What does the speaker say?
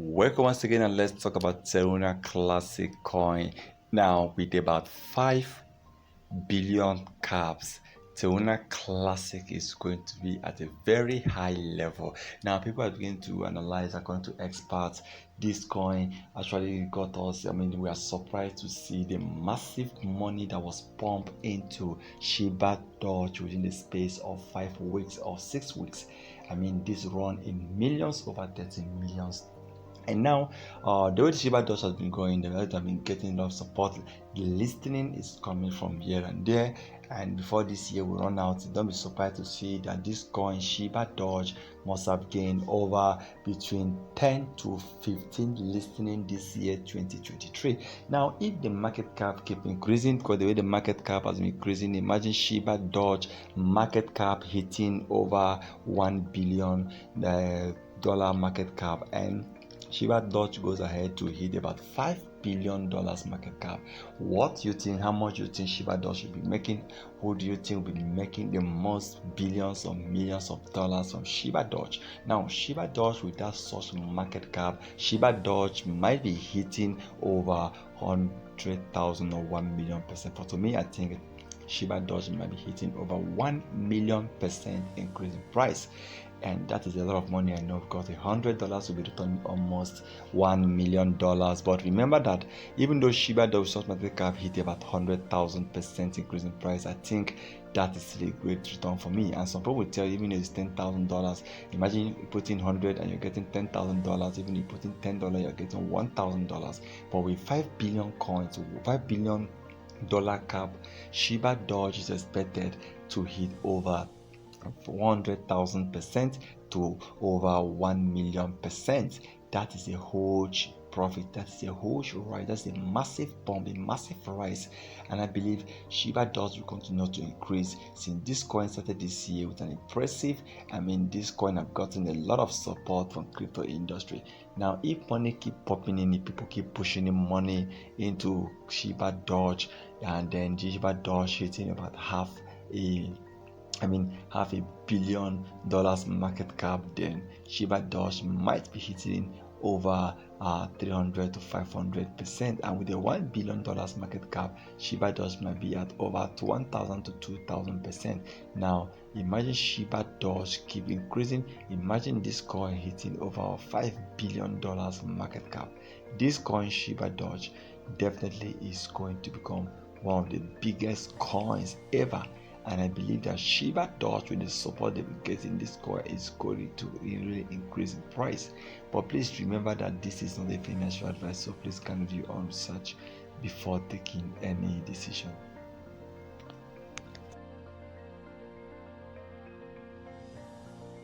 Welcome once again, and let's talk about Teruna Classic coin. Now, with about 5 billion caps, Teruna Classic is going to be at a very high level. Now, people are beginning to analyze, according to experts, this coin actually got us. We are surprised to see the massive money that was pumped into Shibadoge within the space of 5 weeks or 6 weeks. This run in millions, over 30 millions. And now, the way the Shibadoge has been going, the rest have been getting a lot of support. The listening is coming from here and there. And before this year will run out, don't be surprised to see that this coin Shibadoge must have gained over between 10 to 15 listening this year, 2023. Now, if the market cap keep increasing, because the way the market cap has been increasing, imagine Shibadoge market cap hitting over $1 billion dollar market cap, and Shibadoge goes ahead to hit about $5 billion market cap. What do you think? How much do you think Shibadoge should be making? Who do you think will be making the most billions or millions of dollars from Shibadoge? Now, Shibadoge, without such market cap, Shibadoge might be hitting over 100,000 or 1 million percent. But to me, I think Shibadoge might be hitting over 1 million percent increase in price, and that is a lot of money. I know, because $100 will be returning almost $1 million. But remember that even though Shibadoge short market cap hit about 100,000% increase in price, I think that is still a great return for me. And some people will tell you, even if it's $10,000, imagine you putting 100 and you're getting $10,000. Even if you put in $10, you're getting $1,000. But with 5 billion coins, $5 billion cap, Shibadoge is expected to hit over 100,000% to over 1 million percent. That is a huge profit. That is a huge rise. That's a massive bump, a massive rise. And I believe Shibadoge will continue to increase since this coin started this year with an impressive. This coin have gotten a lot of support from crypto industry. Now, if money keep popping in, if people keep pushing in money into Shibadoge, and then Shibadoge hitting about half a billion dollars market cap, then Shibadoge might be hitting over 300 to 500%, and with a $1 billion market cap, Shibadoge might be at over 1,000 to 2,000%. Now, imagine Shibadoge keep increasing. Imagine this coin hitting over $5 billion market cap. This coin Shibadoge definitely is going to become one of the biggest coins ever. And I believe that Shibadoge, with the support they will get in this coin, is going to really increase in price. But please remember that this is not a financial advice, so please kindly do your own research before taking any decision.